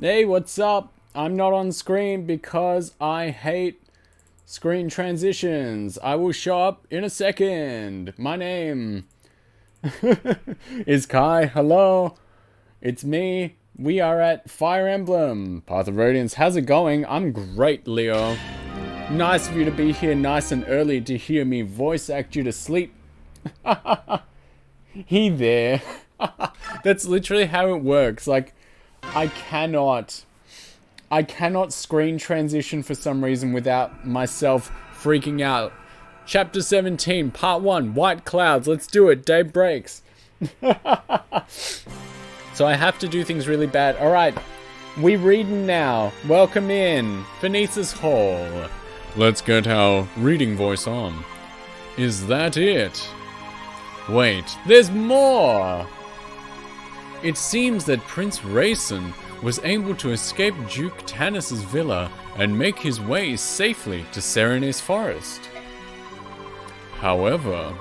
Hey, what's up? I'm not on screen because I hate screen transitions. I will show up in a second. My name is Kai. Hello. It's me. We are at Fire Emblem, Path of Radiance. How's it going? I'm great, Leo. Nice of you to be here nice and early to hear me voice act you to sleep. He there. That's literally how it works. Like, I cannot screen transition for some reason without myself freaking out. Chapter 17, Part 1, White Clouds. Let's do it. Day breaks. So I have to do things really bad. Alright, we reading now. Welcome in. Phoenice's Hall. Let's get our reading voice on. Is that it? Wait, there's more! It seems that Prince Rayson was able to escape Duke Tanis's villa and make his way safely to Serene's forest. However,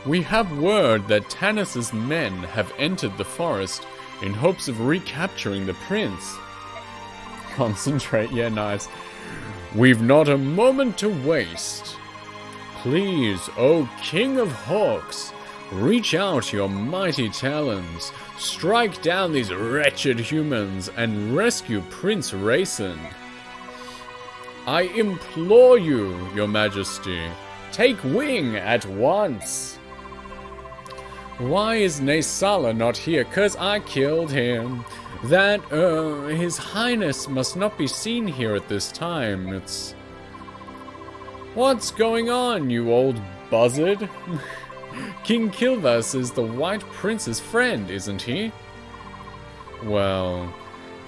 we have word that Tanis's men have entered the forest in hopes of recapturing the prince. Concentrate, yeah, nice. We've not a moment to waste. Please, O King of Hawks, reach out your mighty talons, strike down these wretched humans, and rescue Prince Rayson. I implore you, your majesty, take wing at once. Why is Naysala not here? 'Cause I killed him. That, his highness must not be seen here at this time. It's... What's going on, you old buzzard? King Kilvas is the White Prince's friend, isn't he? Well,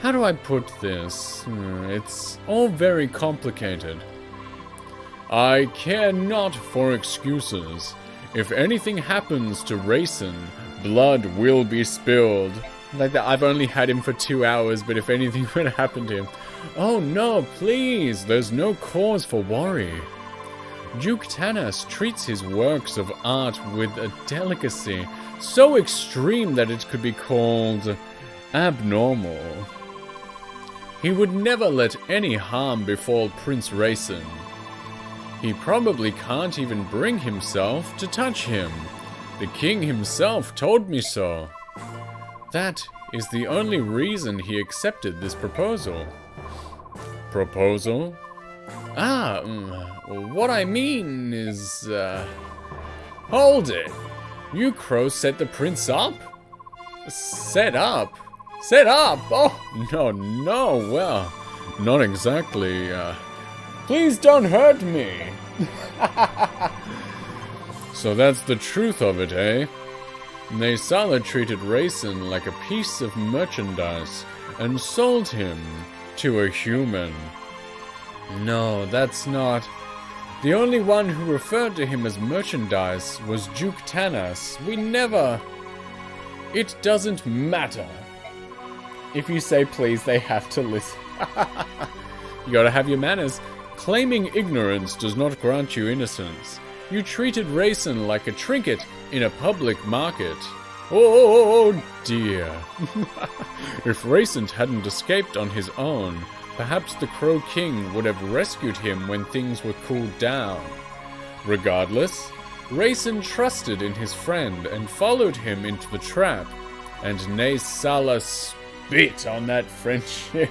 how do I put this? It's all very complicated. I care not for excuses. If anything happens to Rayson, blood will be spilled. Like that, I've only had him for 2 hours, but if anything were to happen to him... Oh no, please, there's no cause for worry. Duke Tanis treats his works of art with a delicacy so extreme that it could be called abnormal. He would never let any harm befall Prince Rayson. He probably can't even bring himself to touch him. The king himself told me so. That is the only reason he accepted this proposal. Proposal? What I mean is, hold it! You crows set the prince up? Set up? Set up? Oh, no, well, not exactly, Please don't hurt me! So that's the truth of it, eh? Naysala treated Rayson like a piece of merchandise and sold him to a human. No, that's not... The only one who referred to him as merchandise was Duke Tanis. We never... It doesn't matter. If you say please, they have to listen. You gotta have your manners. Claiming ignorance does not grant you innocence. You treated Rayson like a trinket in a public market. Oh dear. If Rayson hadn't escaped on his own, perhaps the Crow King would have rescued him when things were cooled down. Regardless, Rayson trusted in his friend and followed him into the trap, and Naysala spit on that friendship.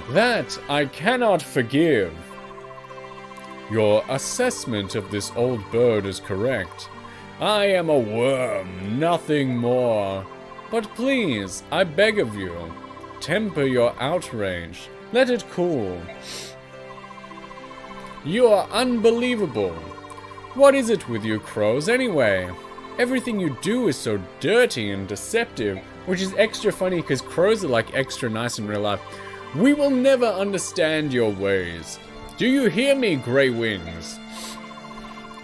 That I cannot forgive. Your assessment of this old bird is correct. I am a worm, nothing more. But please, I beg of you, temper your outrage. Let it cool. You are unbelievable. What is it with you crows anyway? Everything you do is so dirty and deceptive, which is extra funny because crows are like extra nice in real life. We will never understand your ways. Do you hear me, Grey Wings?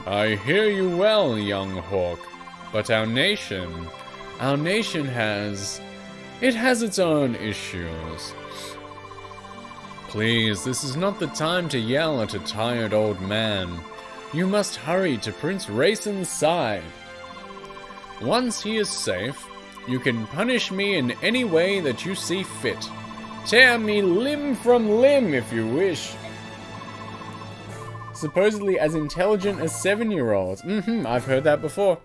I hear you well, young hawk, but our nation has its own issues. Please, this is not the time to yell at a tired old man. You must hurry to Prince Rayson's side. Once he is safe, You can punish me in any way that you see fit. Tear me limb from limb if you wish. Supposedly as intelligent as 7-year-olds. I've heard that before.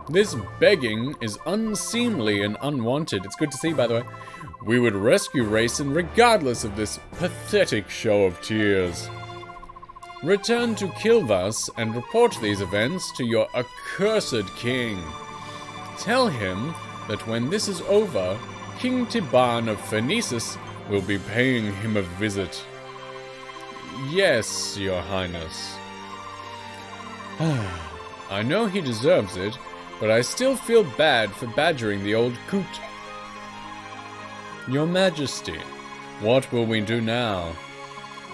This begging is unseemly and unwanted. It's good to see, by the way. We would rescue Raisin regardless of this pathetic show of tears. Return to Kilvas and report these events to your accursed king. Tell him that when this is over, King Tiban of Phoenicis will be paying him a visit. Yes, your highness. I know he deserves it, but I still feel bad for badgering the old coot. Your majesty, what will we do now?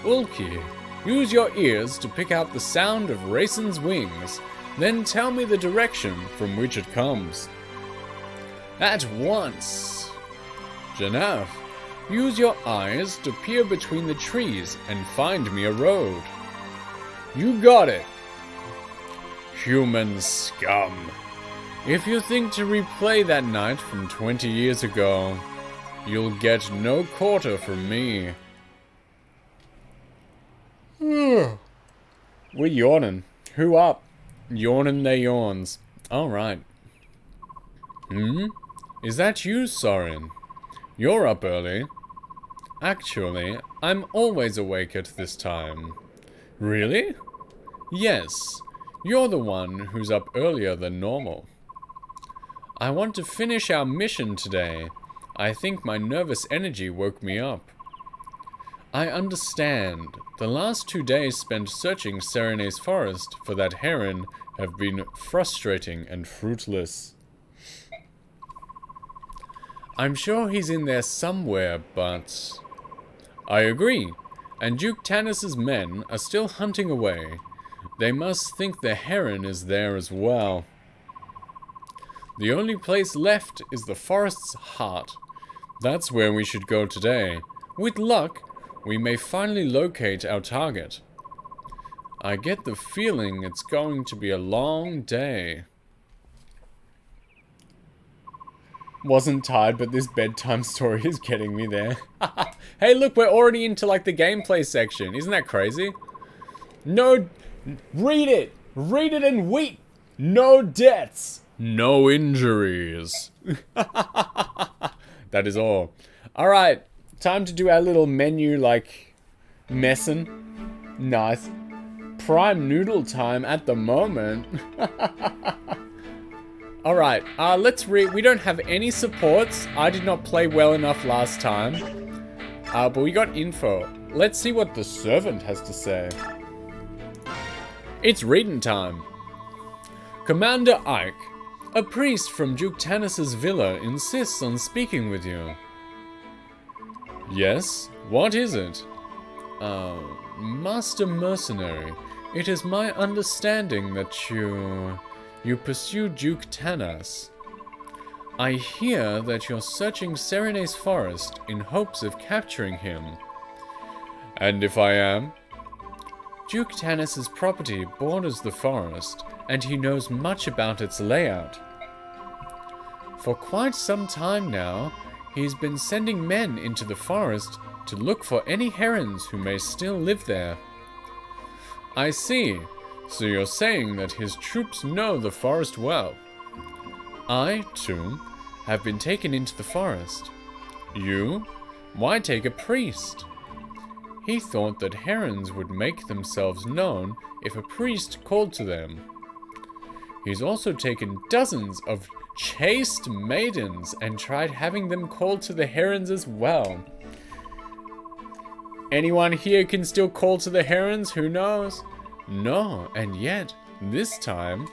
Ulki, use your ears to pick out the sound of Raisin's wings, then tell me the direction from which it comes. At once. Janaf, use your eyes to peer between the trees and find me a road. You got it. Human scum. If you think to replay that night from 20 years ago, you'll get no quarter from me. We're yawning. Who up? Yawning their yawns. Alright. Is that you, Sorin? You're up early. Actually, I'm always awake at this time. Really? Yes. You're the one who's up earlier than normal. I want to finish our mission today. I think my nervous energy woke me up. I understand. The last 2 days spent searching Serene's forest for that heron have been frustrating and fruitless. I'm sure he's in there somewhere, but... I agree. And Duke Tanis's men are still hunting away. They must think the heron is there as well. The only place left is the forest's heart. That's where we should go today. With luck, we may finally locate our target. I get the feeling it's going to be a long day. Wasn't tired, but this bedtime story is getting me there. Hey, look, we're already into, like, the gameplay section. Isn't that crazy? No... Read it! Read it and weep! No deaths! No injuries. That is all. Alright, time to do our little menu, like, messin'. Nice. Prime noodle time at the moment. Alright, let's read. We don't have any supports. I did not play well enough last time. But we got info. Let's see what the servant has to say. It's reading time. Commander Ike, a priest from Duke Tanis's villa insists on speaking with you. Yes? What is it? Master Mercenary, it is my understanding that you pursue Duke Tanis. I hear that you're searching Serene's forest in hopes of capturing him. And if I am? Duke Tanis's property borders the forest, and he knows much about its layout. For quite some time now, he's been sending men into the forest to look for any herons who may still live there. I see. So you're saying that his troops know the forest well. I, too, have been taken into the forest. You? Why take a priest? He thought that herons would make themselves known if a priest called to them. He's also taken dozens of chaste maidens and tried having them called to the herons as well. Anyone here can still call to the herons? Who knows? No, and yet, this time,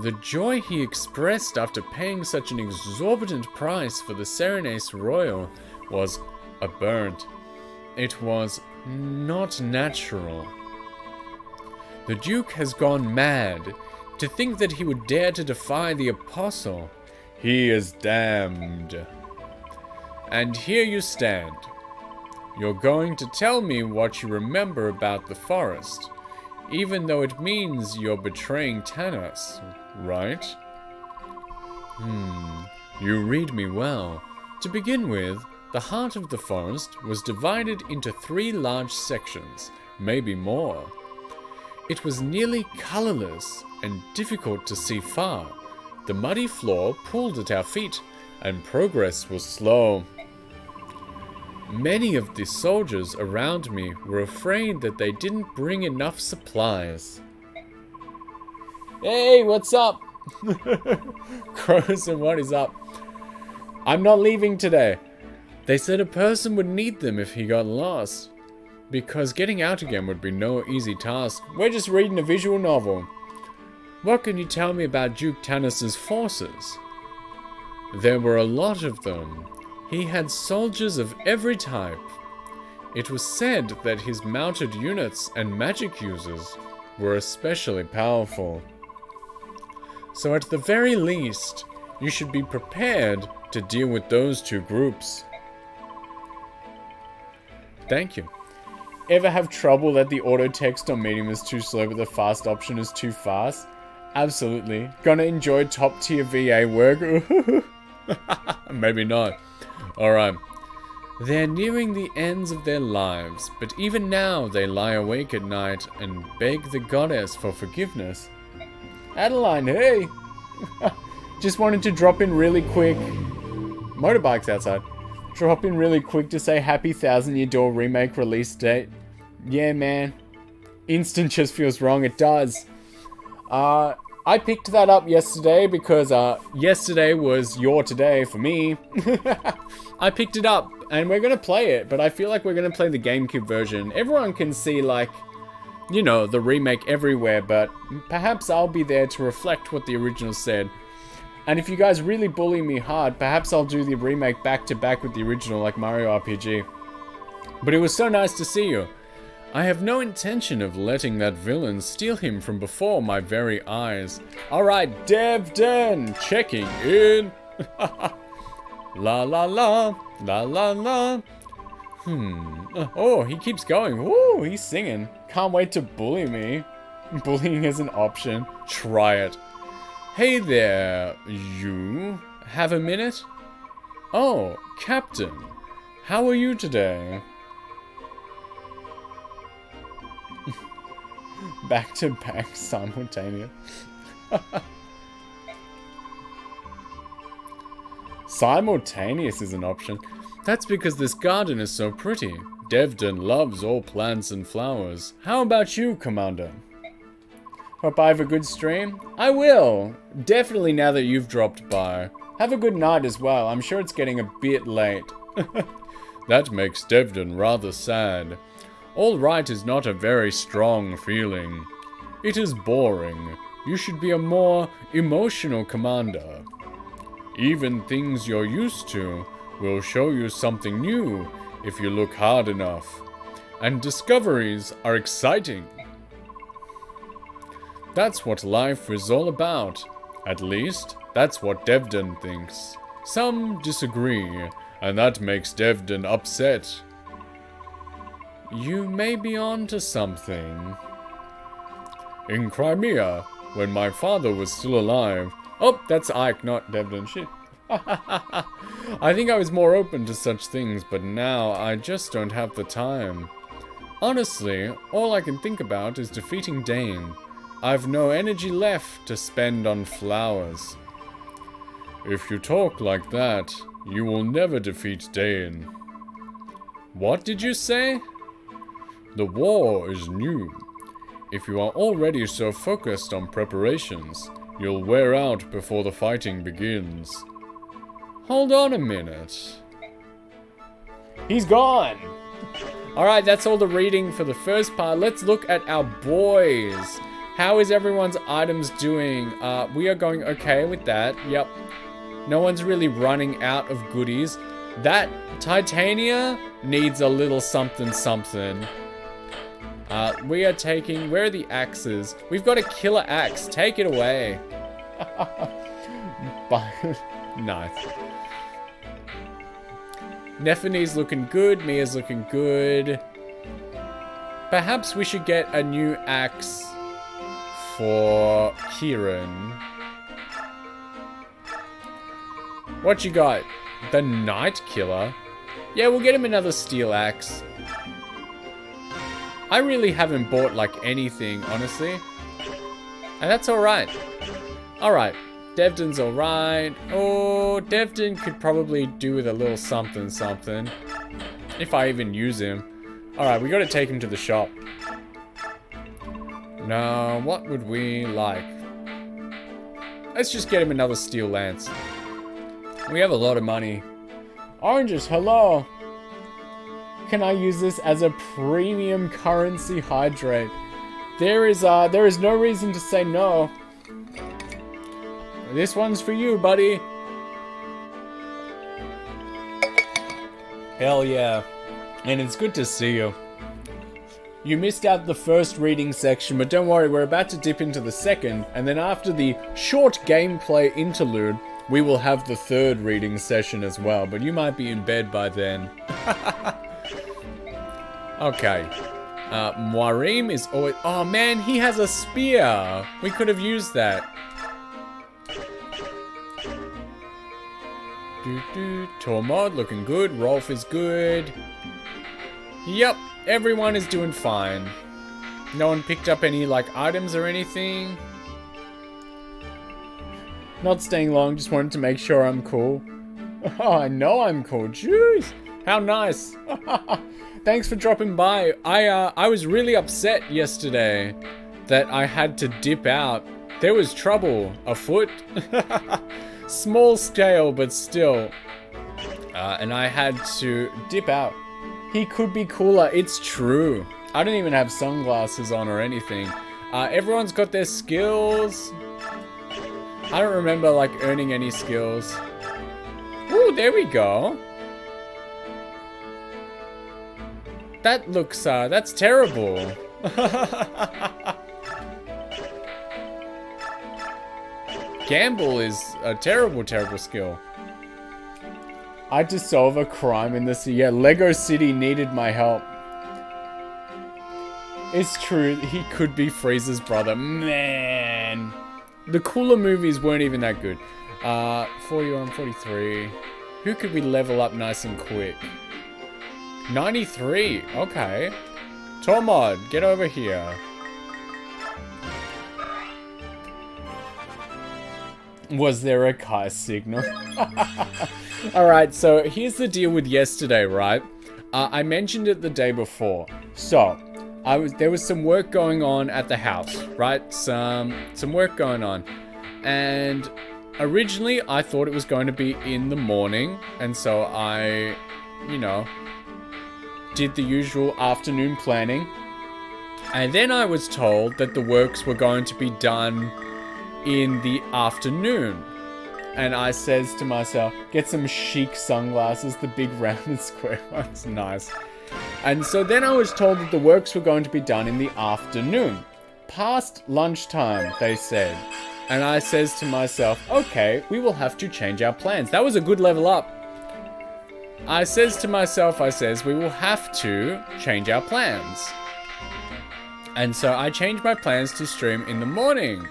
the joy he expressed after paying such an exorbitant price for the Serenes Royal was aberrant. It was not natural. The Duke has gone mad. To think that he would dare to defy the Apostle. He is damned. And here you stand. You're going to tell me what you remember about the forest, even though it means you're betraying Tanis, right? You read me well. To begin with, the heart of the forest was divided into 3 large sections, maybe more. It was nearly colorless and difficult to see far. The muddy floor pulled at our feet, and progress was slow. Many of the soldiers around me were afraid that they didn't bring enough supplies. Hey, what's up? Croson, what is up? I'm not leaving today. They said a person would need them if he got lost, because getting out again would be no easy task. We're just reading a visual novel. What can you tell me about Duke Tanis's forces? There were a lot of them. He had soldiers of every type. It was said that his mounted units and magic users were especially powerful. So at the very least, you should be prepared to deal with those 2 groups. Thank you. Ever have trouble that the auto text on medium is too slow but the fast option is too fast? Absolutely. Gonna enjoy top tier VA work? Maybe not. Alright. They're nearing the ends of their lives, but even now they lie awake at night and beg the goddess for forgiveness. Adeline, hey! Just wanted to drop in really quick. Motorbikes outside. Drop in really quick to say happy 1000-Year Door remake release date. Yeah, man. Instant just feels wrong. It does. I picked that up yesterday because yesterday was your today for me. I picked it up and we're gonna play it, but I feel like we're gonna play the GameCube version. Everyone can see, like, you know, the remake everywhere, but perhaps I'll be there to reflect what the original said. And if you guys really bully me hard, perhaps I'll do the remake back to back with the original, like Mario RPG. But it was so nice to see you. I have no intention of letting that villain steal him from before my very eyes. Alright, Devden, checking in. La la la, la la la. Oh, he keeps going. Woo, he's singing. Can't wait to bully me. Bullying is an option. Try it. Hey there, you. Have a minute? Oh, Captain. How are you today? Back to back simultaneous. Simultaneous is an option. That's because this garden is so pretty. Devden loves all plants and flowers. How about you, Commander? Hope I have a good stream? I will! Definitely now that you've dropped by. Have a good night as well. I'm sure it's getting a bit late. That makes Devden rather sad. All right is not a very strong feeling. It is boring. You should be a more emotional commander. Even things you're used to will show you something new if you look hard enough. And discoveries are exciting. That's what life is all about. At least, that's what Devden thinks. Some disagree, and that makes Devden upset. You may be on to something. In Crimea, when my father was still alive... Oh, that's Ike, not Devden. Shit. I think I was more open to such things, but now I just don't have the time. Honestly, all I can think about is defeating Dane. I've no energy left to spend on flowers. If you talk like that, you will never defeat Dane. What did you say? The war is new. If you are already so focused on preparations, you'll wear out before the fighting begins. Hold on a minute. He's gone! Alright, that's all the reading for the first part. Let's look at our boys. How is everyone's items doing? We are going okay with that. Yep. No one's really running out of goodies. That Titania needs a little something something. We are taking... Where are the axes? We've got a killer axe. Take it away. Nice. Nefani's looking good. Mia's looking good. Perhaps we should get a new axe for Kieran. What you got? The Night Killer? Yeah, we'll get him another steel axe. I really haven't bought, like, anything, honestly. And that's alright. Alright. Devdon's alright. Oh, Devdon could probably do with a little something something. If I even use him. Alright, we gotta take him to the shop. Now, what would we like? Let's just get him another steel lance. We have a lot of money. Oranges, hello. Can I use this as a premium currency hydrate? There is no reason to say no. This one's for you, buddy. Hell yeah. And it's good to see you. You missed out the first reading section, but don't worry, we're about to dip into the second, and then after the short gameplay interlude, we will have the third reading session as well, but you might be in bed by then. Okay. Moirim is always... Oh man, he has a spear! We could have used that. Tormod looking good. Rolf is good. Yep, everyone is doing fine. No one picked up any, like, items or anything. Not staying long, just wanted to make sure I'm cool. Oh, I know I'm cool. Jeez, how nice. Thanks for dropping by. I was really upset yesterday that I had to dip out. There was trouble afoot. Small scale, but still. And I had to dip out. He could be cooler. It's true. I don't even have sunglasses on or anything. Everyone's got their skills. I don't remember, like, earning any skills. Ooh, there we go. That looks, that's terrible. Gamble is a terrible, terrible skill. I had to solve a crime in this. Yeah, Lego City needed my help. It's true, he could be Frieza's brother. Man. The cooler movies weren't even that good. 41, 43. Who could we level up nice and quick? 93. Okay. Tormod, get over here. Was there a Kai signal? Alright, so here's the deal with yesterday, right? I mentioned it the day before. So, there was some work going on at the house, right? Some work going on. And originally, I thought it was going to be in the morning. And so I, you know, did the usual afternoon planning. And then I was told that the works were going to be done in the afternoon. And I says to myself, get some chic sunglasses, the big round and square ones, nice. And so then I was told that the works were going to be done in the afternoon. Past lunchtime, they said. And I says to myself, okay, we will have to change our plans. That was a good level up. I says to myself, we will have to change our plans. And so I changed my plans to stream in the morning,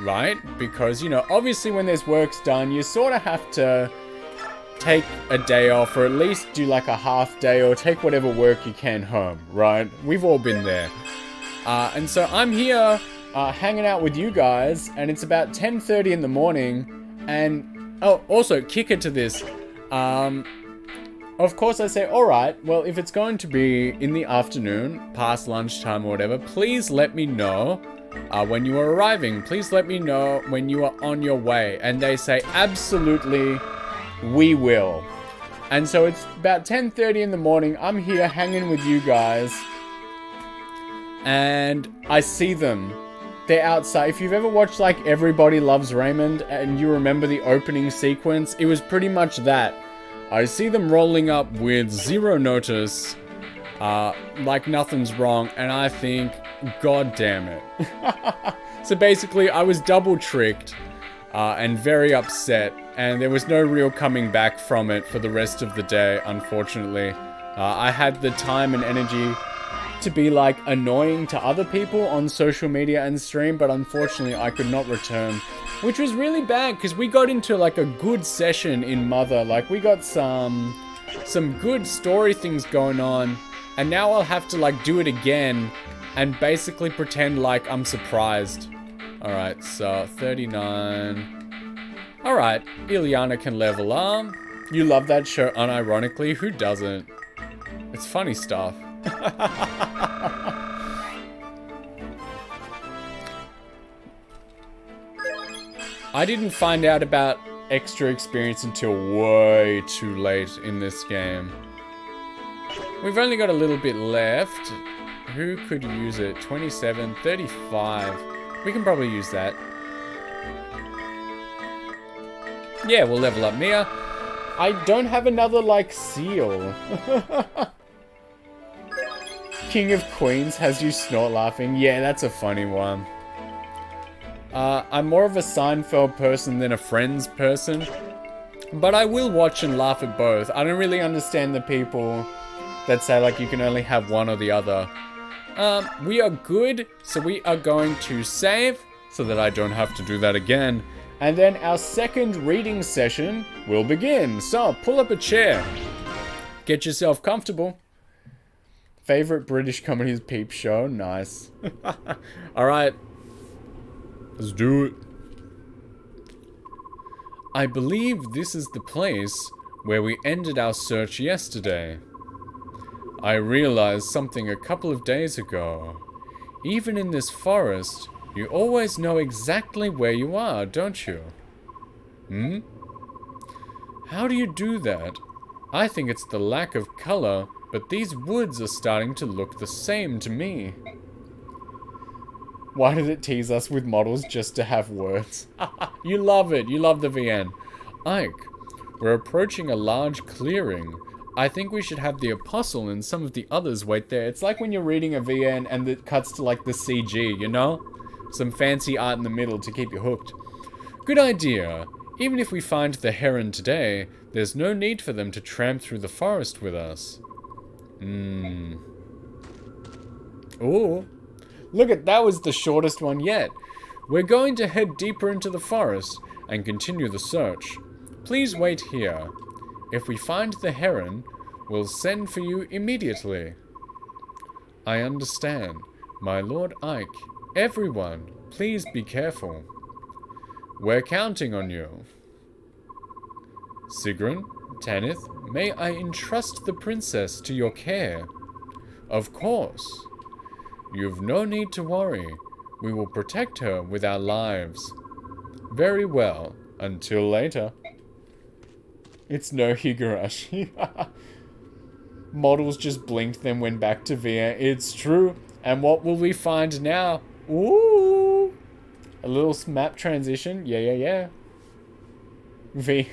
right? Because, you know, obviously when there's works done, you sort of have to take a day off or at least do like a half day or take whatever work you can home, right? We've all been there. And so I'm here hanging out with you guys and it's about 10:30 in the morning and, oh, also kicker to this, of course I say, alright, well if it's going to be in the afternoon, past lunchtime or whatever, please let me know when you are arriving. Please let me know when you are on your way. And they say, absolutely, we will. And so it's about 10:30 in the morning. I'm here hanging with you guys. And I see them. They're outside. If you've ever watched like Everybody Loves Raymond and you remember the opening sequence, it was pretty much that. I see them rolling up with zero notice, like nothing's wrong, and I think, God damn it. So basically, I was double tricked and very upset, and there was no real coming back from it for the rest of the day, unfortunately. I had the time and energy to be like annoying to other people on social media and stream, but unfortunately I could not return, which was really bad because we got into like a good session in Mother. Like we got some good story things going on, and now I'll have to like do it again and basically pretend like I'm surprised. Alright, so 39. Alright, Ileana can level up. You love that show unironically, who doesn't? It's funny stuff. I didn't find out about extra experience until way too late in this game. We've only got a little bit left. Who could use it? 27, 35. We can probably use that. Yeah, we'll level up Mia. I don't have another, like, seal. King of Queens has you snort laughing. Yeah, that's a funny one. I'm more of a Seinfeld person than a Friends person. But I will watch and laugh at both. I don't really understand the people that say, like, you can only have one or the other. We are good, so we are going to save so that I don't have to do that again. And then our second reading session will begin. So, pull up a chair. Get yourself comfortable. Favorite British comedy is Peep Show. Nice. Alright. Let's do it. I believe this is the place where we ended our search yesterday. I realized something a couple of days ago. Even in this forest, you always know exactly where you are, don't you? Hmm? How do you do that? I think it's the lack of color, but these woods are starting to look the same to me. Why did it tease us with models just to have words? You love it. You love the VN. Ike, we're approaching a large clearing. I think we should have the Apostle and some of the others wait there. It's like when you're reading a VN and it cuts to like the CG, you know? Some fancy art in the middle to keep you hooked. Good idea. Even if we find the heron today, there's no need for them to tramp through the forest with us. Ooh. Look at that, was the shortest one yet. We're going to head deeper into the forest and continue the search. Please wait here. If we find the heron, we'll send for you immediately. I understand. My Lord Ike. Everyone, please be careful. We're counting on you. Sigrun, Tanith, may I entrust the princess to your care? Of course. You've no need to worry. We will protect her with our lives. Very well. Until later. It's no Higurashi. Models just blinked, then went back to VN. It's true. And what will we find now? Ooh. A little map transition. Yeah. V.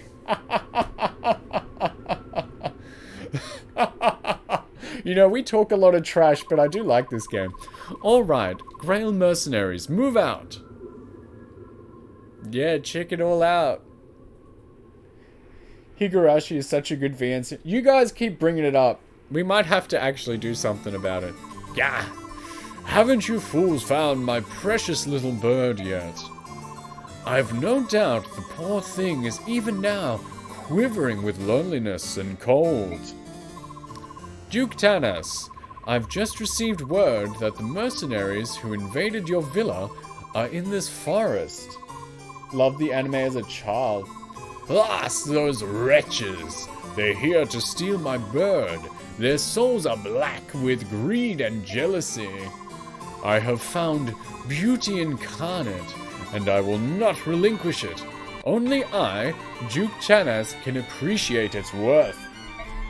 You know, we talk a lot of trash, but I do like this game. Alright, Grail Mercenaries, move out. Yeah, check it all out. Higurashi is such a good VN. You guys keep bringing it up. We might have to actually do something about it. Yeah. Haven't you fools found my precious little bird yet? I've no doubt the poor thing is even now quivering with loneliness and cold. Duke Tanas, I've just received word that the mercenaries who invaded your villa are in this forest. Loved the anime as a child. Alas, those wretches! They're here to steal my bird. Their souls are black with greed and jealousy. I have found beauty incarnate, and I will not relinquish it. Only I, Duke Tanas, can appreciate its worth.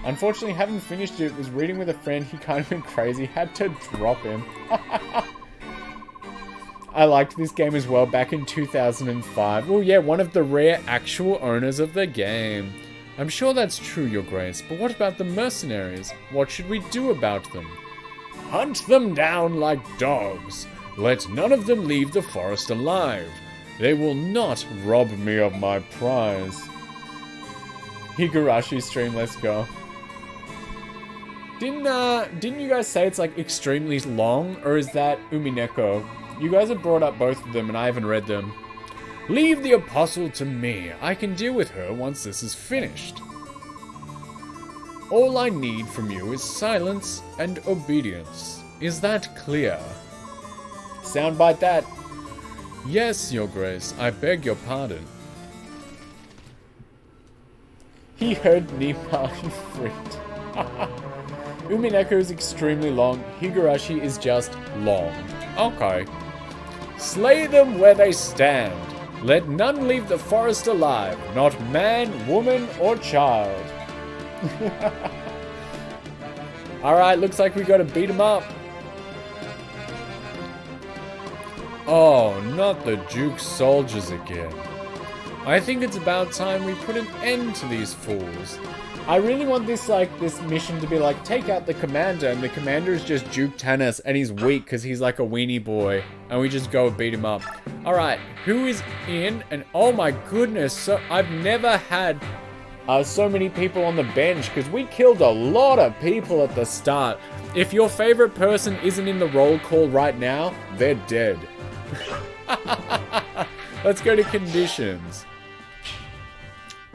Unfortunately, haven't finished it. Was reading with a friend. He kind of went crazy. Had to drop him. I liked this game as well back in 2005. Well, yeah, one of the rare actual owners of the game. I'm sure that's true, Your Grace, but what about the mercenaries? What should we do about them? Hunt them down like dogs. Let none of them leave the forest alive. They will not rob me of my prize. Higurashi stream, let's go. Didn't you guys say it's like extremely long, or is that Umineko? You guys have brought up both of them and I haven't read them. Leave the apostle to me. I can deal with her once this is finished. All I need from you is silence and obedience. Is that clear? Soundbite that. Yes, your grace. I beg your pardon. He heard Nima, he freaked. Umineko is extremely long. Higurashi is just long. Okay. Slay them where they stand. Let none leave the forest alive, not man, woman, or child. Alright, looks like we gotta beat him up. Oh, not the Duke's soldiers again. I think it's about time we put an end to these fools. I really want this mission to be like, take out the commander, and the commander is just Duke Tanis, and he's weak because he's like a weenie boy, and we just go beat him up. Alright, who is in? And oh my goodness, so I've never had so many people on the bench, because we killed a lot of people at the start. If your favorite person isn't in the roll call right now, they're dead. Let's go to conditions.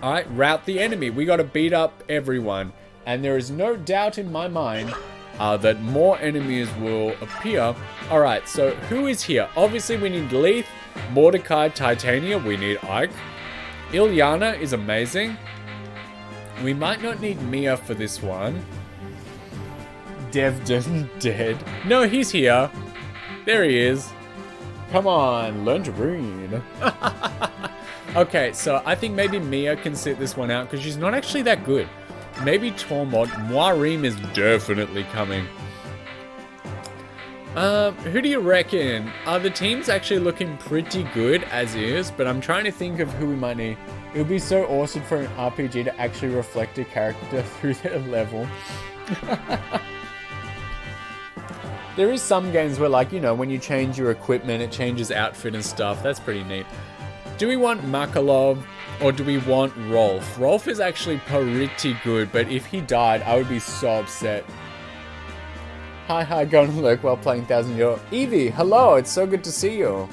Alright, rout the enemy. We gotta beat up everyone. And there is no doubt in my mind that more enemies will appear. Alright, so who is here? Obviously we need Leith, Mordecai, Titania. We need Ike. Ilyana is amazing. We might not need Mia for this one. Devden dead. No, he's here. There he is. Come on, learn to read. Okay, so I think maybe Mia can sit this one out because she's not actually that good. Maybe Tormod. Moirim is definitely coming. Who do you reckon? The team's actually looking pretty good as is, but I'm trying to think of who we might need. It would be so awesome for an RPG to actually reflect a character through their level. There is some games where, like, you know, when you change your equipment, it changes outfit and stuff. That's pretty neat. Do we want Makalov or do we want Rolf? Rolf is actually pretty good, but if he died, I would be so upset. Hi, going to lurk while playing 1000 Euro. Evie, hello, it's so good to see you.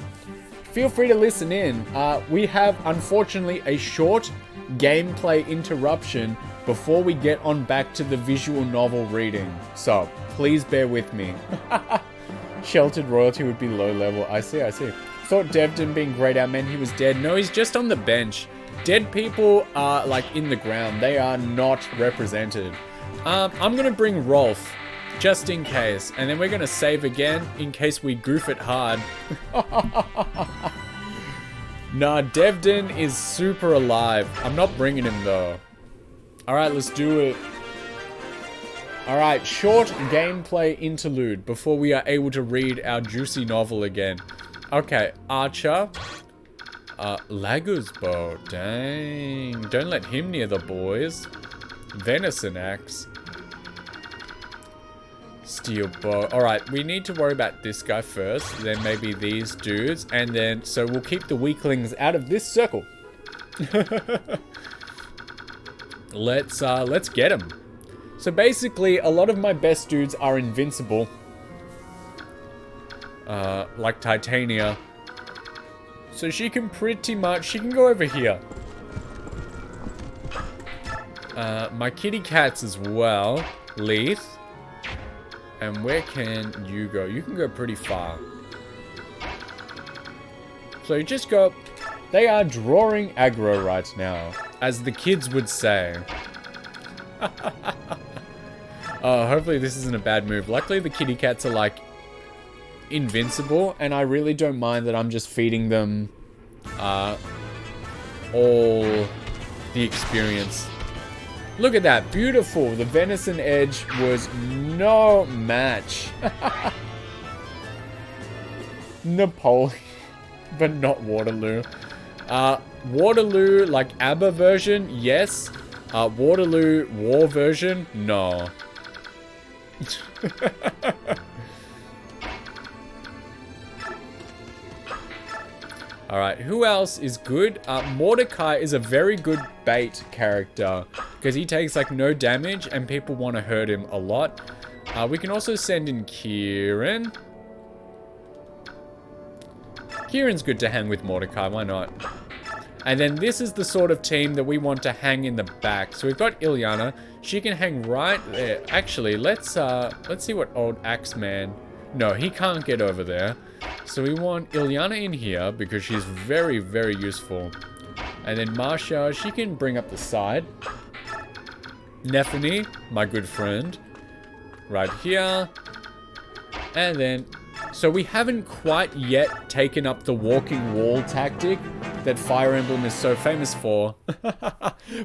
Feel free to listen in. We have, unfortunately, a short gameplay interruption before we get on back to the visual novel reading. So, please bear with me. Sheltered royalty would be low level. I see. Thought Devden being grayed out meant he was dead. No, he's just on the bench. Dead people are, like, in the ground. They are not represented. I'm going to bring Rolf, just in case. And then we're going to save again, in case we goof it hard. Nah, Devden is super alive. I'm not bringing him, though. Alright, let's do it. Alright, short gameplay interlude before we are able to read our juicy novel again. Okay, Archer. Lagu's bow. Dang. Don't let him near the boys. Venison axe. Steel bow. Alright, we need to worry about this guy first. Then maybe these dudes. And then, so we'll keep the weaklings out of this circle. Let's get him. So basically, a lot of my best dudes are invincible. Like Titania. So she can pretty much, she can go over here. My kitty cats as well. Leith. And where can you go? You can go pretty far. So you just go, they are drawing aggro right now, as the kids would say. Hopefully this isn't a bad move. Luckily the kitty cats are like invincible, and I really don't mind that I'm just feeding them all the experience. Look at that, beautiful. The venison edge was no match. Napoleon, but not Waterloo. Waterloo, like ABBA version, yes. Waterloo War version, no. Alright, who else is good? Mordecai is a very good bait character because he takes like no damage and people want to hurt him a lot. We can also send in Kieran. Kieran's good to hang with Mordecai, why not? And then this is the sort of team that we want to hang in the back. So we've got Ilyana. She can hang right there. Actually, let's see what old Axeman. No, he can't get over there. So we want Ilyana in here because she's very, very useful. And then Marsha, she can bring up the side. Nefany, my good friend, right here. And then, so we haven't quite yet taken up the walking wall tactic that Fire Emblem is so famous for.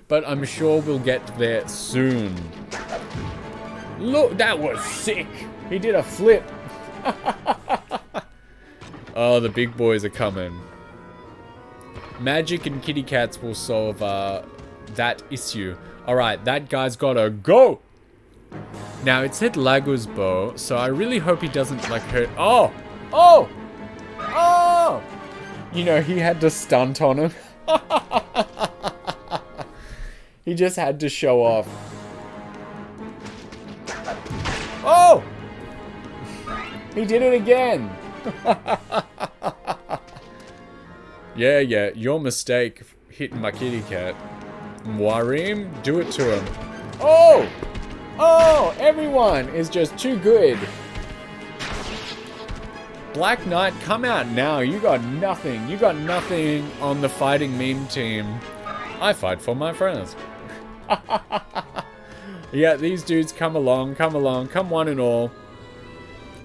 But I'm sure we'll get there soon. Look, that was sick. He did a flip. Oh, the big boys are coming. Magic and kitty cats will solve that issue. Alright, that guy's gotta go! Now, it said Lagu's bow, so I really hope he doesn't, like, hurt... Oh! Oh! Oh! You know, he had to stunt on him. He just had to show off. Oh! He did it again! Yeah, your mistake hitting my kitty cat. Warim, do it to him. Oh! Oh, everyone is just too good. Black Knight, come out now. You got nothing. You got nothing on the fighting meme team. I fight for my friends. Yeah, these dudes come along, come one and all.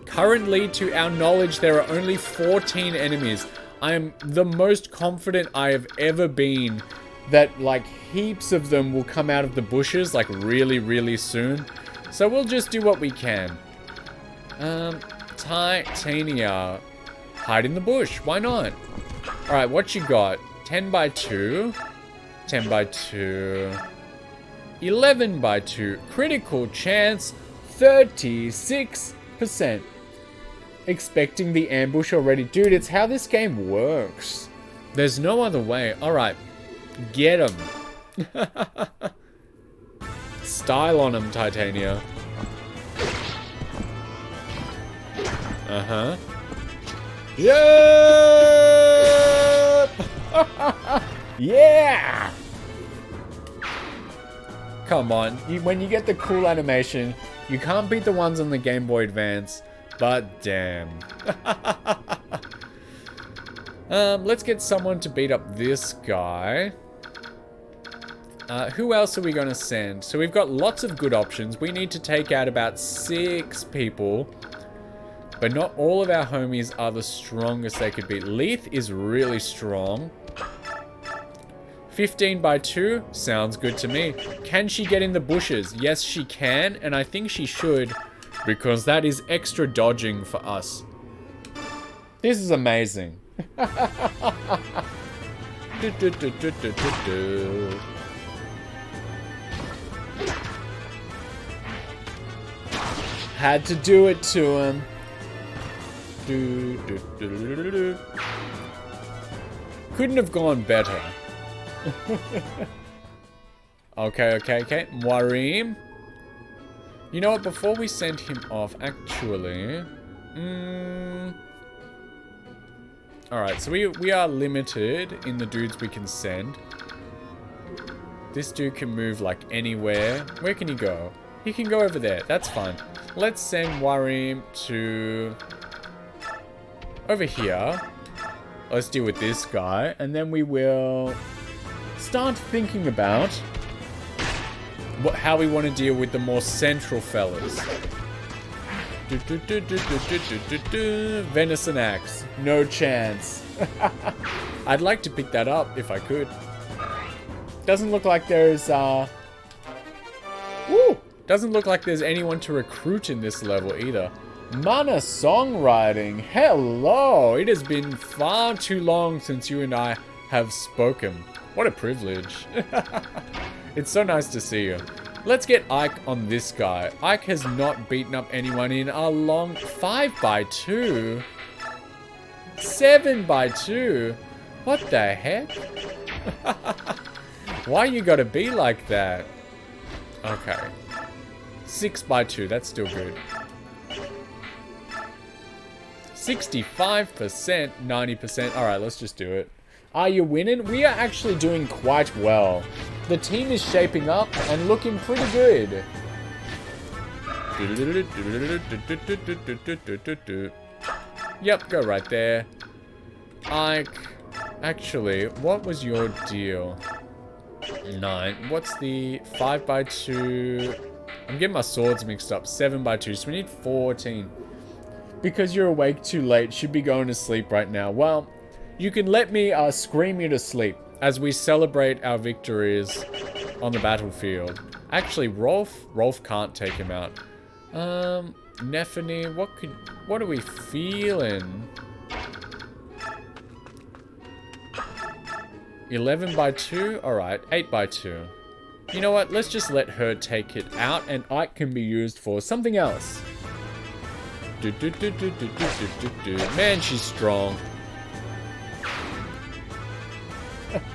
Currently, to our knowledge, there are only 14 enemies. I am the most confident I have ever been that, like, heaps of them will come out of the bushes, like, really, really soon. So we'll just do what we can. Titania. Hide in the bush. Why not? Alright, what you got? 10 by 2. 10 by 2. 11 by 2. Critical chance. 36%. Expecting the ambush already. Dude, it's how this game works. There's no other way. Alright. Get him. Style on him, Titania. Uh-huh. Yeah! Yeah! Come on. When you get the cool animation, you can't beat the ones on the Game Boy Advance. But damn. Let's get someone to beat up this guy. Who else are we going to send? So we've got lots of good options. We need to take out about 6 people. But not all of our homies are the strongest they could be. Leith is really strong. 15 by 2 sounds good to me. Can she get in the bushes? Yes, she can. And I think she should. Because that is extra dodging for us. This is amazing. Had to do it to him. Couldn't have gone better. Okay. Warim. You know what, before we send him off, actually... Alright, so we are limited in the dudes we can send. This dude can move, like, anywhere. Where can he go? He can go over there. That's fine. Let's send Warim to... over here. Let's deal with this guy. And then we will start thinking about... how we want to deal with the more central fellas. Venison axe. No chance. I'd like to pick that up if I could. Doesn't look like there's doesn't look like there's anyone to recruit in this level either. Mana songwriting. Hello. It has been far too long since you and I have spoken. What a privilege. It's so nice to see you. Let's get Ike on this guy. Ike has not beaten up anyone in a long... 5 by 2? 7 by 2? What the heck? Why you gotta be like that? Okay. 6 by 2, that's still good. 65%, 90%. Alright, let's just do it. Are you winning? We are actually doing quite well. The team is shaping up and looking pretty good. Yep, go right there. Ike. Actually, what was your deal? 9. What's the 5 by 2? I'm getting my swords mixed up. 7 by 2. So we need 14. Because you're awake too late, should be going to sleep right now. Well, you can let me scream you to sleep as we celebrate our victories on the battlefield. Actually, Rolf can't take him out. Nephany, what are we feeling? 11 by 2? Alright, 8 by 2. You know what? Let's just let her take it out and Ike can be used for something else. Man, she's strong.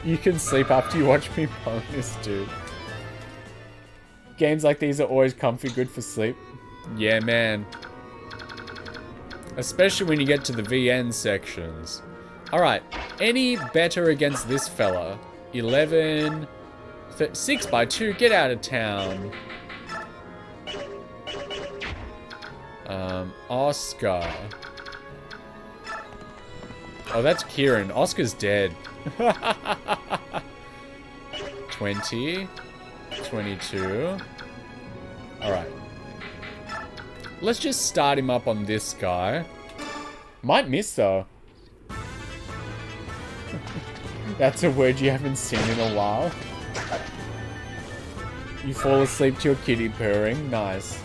You can sleep after you watch me bonus, dude. Games like these are always comfy, good for sleep. Yeah, man. Especially when you get to the VN sections. Alright, any better against this fella? 11... 6 by 2, get out of town. Oscar. Oh, that's Kieran. Oscar's dead. 20. 22. Alright. Let's just start him up on this guy. Might miss, though. That's a word you haven't seen in a while. You fall asleep to your kitty purring. Nice.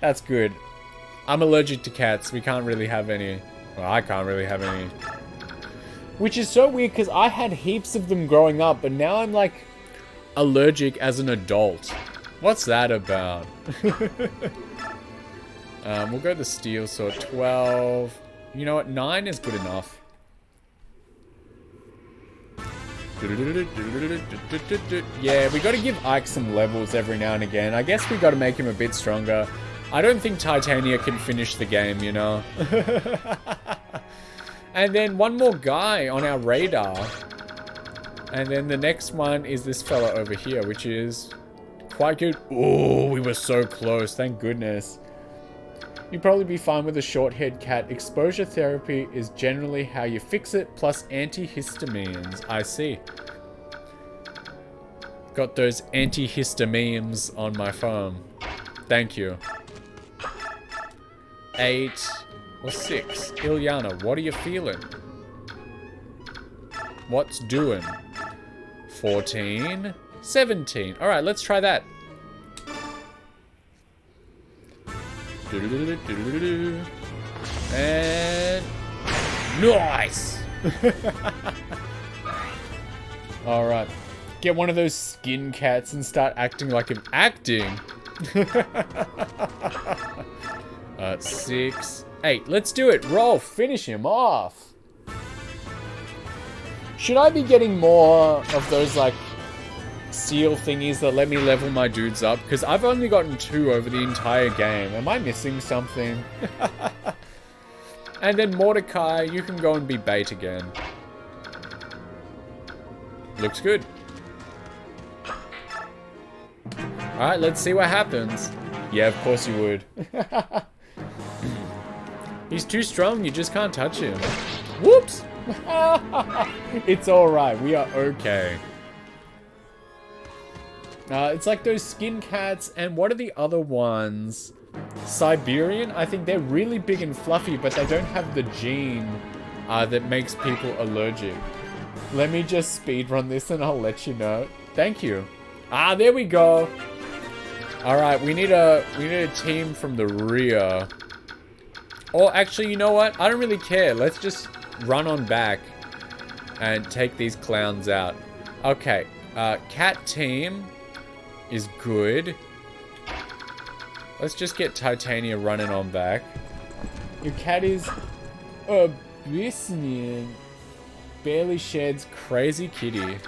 That's good. I'm allergic to cats. We can't really have any. Well, I can't really have any. Which is so weird because I had heaps of them growing up, but now I'm like allergic as an adult. What's that about? We'll go the steel sword. 12. You know what? 9 is good enough. Yeah, we gotta give Ike some levels every now and again. I guess we gotta make him a bit stronger. I don't think Titania can finish the game, you know? And then one more guy on our radar. And then the next one is this fella over here, which is quite good. Oh, we were so close. Thank goodness. You'd probably be fine with a short-haired cat. Exposure therapy is generally how you fix it, plus antihistamines. I see. Got those antihistamines on my phone. Thank you. 8 or 6. Ilyana, what are you feeling? What's doing? 14. 17. Alright, let's try that. And nice. All right, get one of those skin cats and start acting like I'm acting. 6, 8. Let's do it. Roll. Finish him off. Should I be getting more of those like seal thingies that let me level my dudes up? Because I've only gotten 2 over the entire game. Am I missing something? And then Mordecai, you can go and be bait again. Looks good. Alright, let's see what happens. Yeah, of course you would. He's too strong, you just can't touch him. Whoops! It's alright, we are okay. It's like those skin cats, and what are the other ones? Siberian? I think they're really big and fluffy, but they don't have the gene that makes people allergic. Let me just speedrun this and I'll let you know. Thank you. Ah, there we go. Alright, we need a team from the rear. Or actually, you know what? I don't really care. Let's just run on back and take these clowns out. Okay, cat team is good. Let's just get Titania running on back. Your cat is Abyssinian. barely sheds crazy kitty.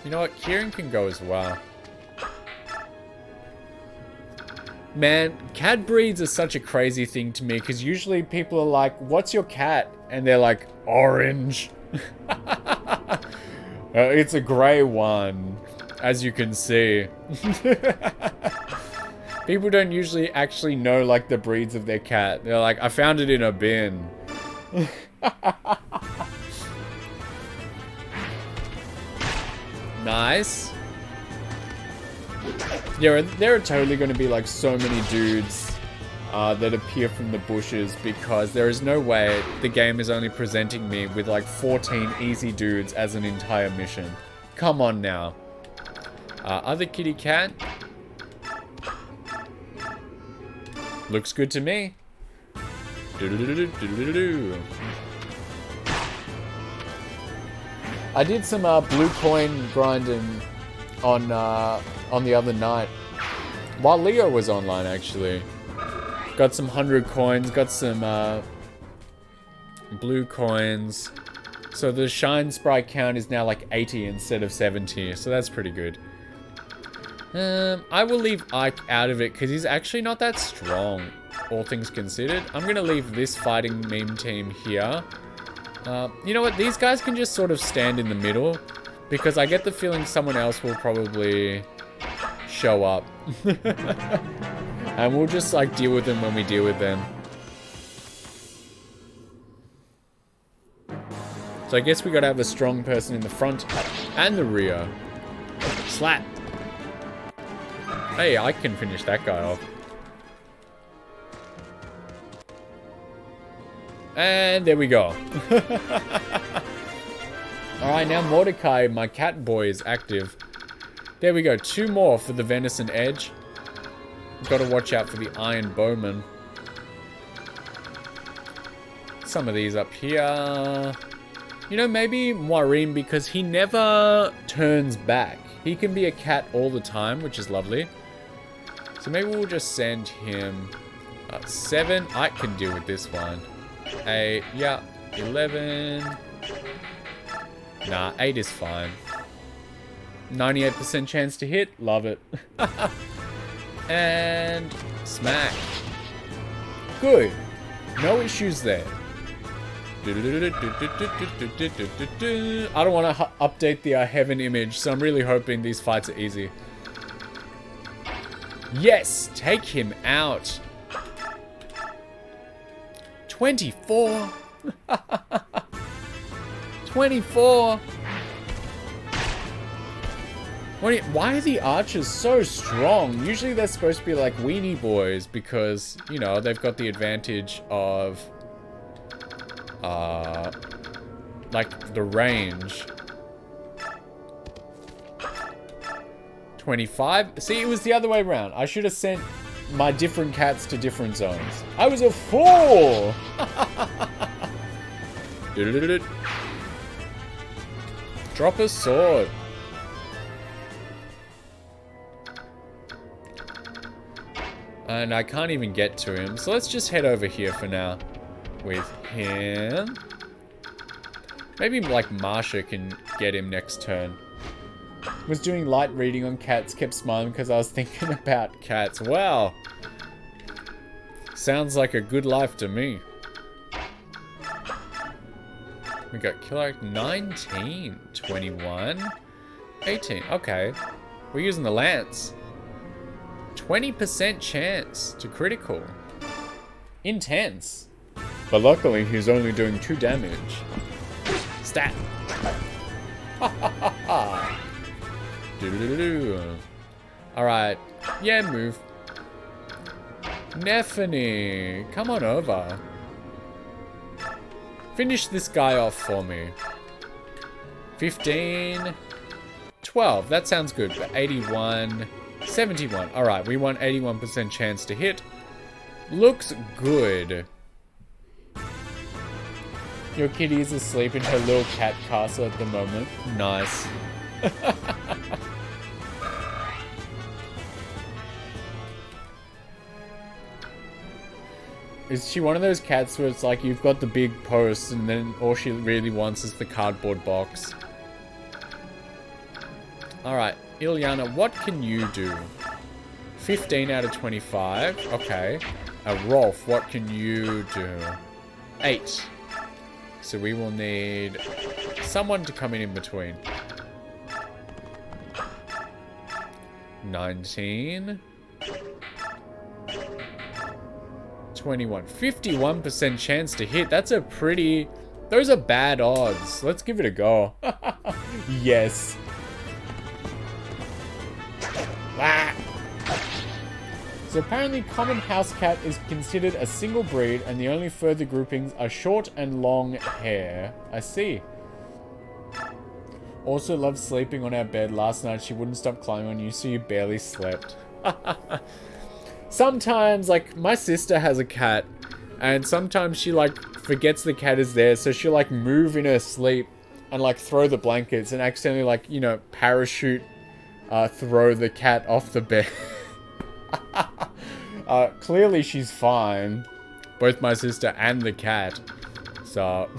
You know what? Kieran can go as well. Man, cat breeds are such a crazy thing to me because usually people are like, what's your cat? And they're like, orange. It's a grey one, as you can see. People don't usually actually know like the breeds of their cat. They're like, I found it in a bin. Nice. Yeah, there are totally going to be like so many dudes that appear from the bushes because there is no way the game is only presenting me with like 14 easy dudes as an entire mission. Come on now. Other kitty cat. Looks good to me. I did some blue coin grinding on the other night while Leo was online, actually. Got some 100 coins, got some blue coins. So the shine sprite count is now like 80 instead of 70, so that's pretty good. I will leave Ike out of it because he's actually not that strong, all things considered. I'm gonna leave this fighting meme team here. You know what? These guys can just sort of stand in the middle because I get the feeling someone else will probably show up. And we'll just like deal with them when we deal with them. So I guess we gotta have a strong person in the front and the rear. Slap. Hey, I can finish that guy off. And there we go. Alright, now Mordecai, my cat boy, is active. There we go, 2 more for the Venison Edge. Gotta watch out for the Iron Bowman. Some of these up here. You know, maybe Maureen, because he never turns back. He can be a cat all the time, which is lovely. So maybe we'll just send him 7. I can deal with this one. 8, yeah, 11. Nah, 8 is fine. 98% chance to hit, love it. And smack. Good. No issues there. I don't want to update the heaven image, so I'm really hoping these fights are easy. Yes, take him out. 24. 24. Why are the archers so strong? Usually they're supposed to be like weenie boys because, you know, they've got the advantage of like the range. 25. See, it was the other way around. I should have sent my different cats to different zones. I was a fool. Drop a sword. And I can't even get to him, so let's just head over here for now with him. Maybe like Marsha can get him next turn. Was doing light reading on cats, kept smiling because I was thinking about cats. Wow. Sounds like a good life to me. We got killer 19, 21, 18. Okay. We're using the lance. 20% chance to critical. Intense. But luckily, he's only doing 2 damage. Stat. Alright. Yeah, move. Neffany, come on over. Finish this guy off for me. 15. 12. That sounds good. But 81. 71. Alright, we want 81% chance to hit. Looks good. Your kitty is asleep in her little cat castle at the moment. Nice. Is she one of those cats where it's like you've got the big post and then all she really wants is the cardboard box? Alright, Ilyana, what can you do? 15 out of 25. Okay. Rolf, what can you do? 8. So we will need someone to come in between. 19. 21. 51% chance to hit. That's a pretty... Those are bad odds. Let's give it a go. Yes. Ah. So apparently common house cat is considered a single breed and the only further groupings are short and long hair. I see. Also loves sleeping on our bed. Last night she wouldn't stop climbing on you so you barely slept. Sometimes, like, my sister has a cat and sometimes she, like, forgets the cat is there, so she'll, like, move in her sleep and, like, throw the blankets and accidentally, like, you know, parachute throw the cat off the bed. Clearly she's fine. Both my sister and the cat. So...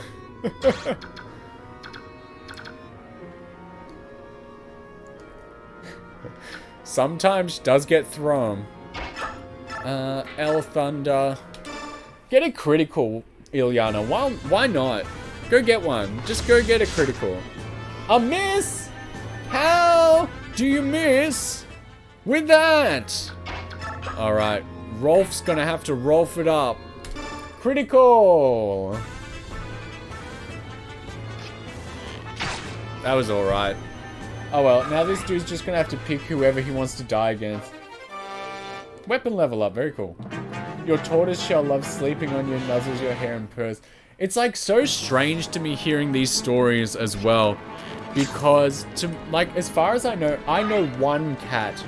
Sometimes she does get thrown. L Thunder. Get a critical, Ilyana. Why not? Go get one. Just go get a critical. A miss? How do you miss with that? Alright. Rolf's gonna have to Rolf it up. Critical! That was alright. Oh well, now this dude's just gonna have to pick whoever he wants to die against. Weapon level up, very cool. Your tortoiseshell loves sleeping on you and nuzzles your hair and purrs. It's like so strange to me hearing these stories as well. Because, like, as far as I know one cat.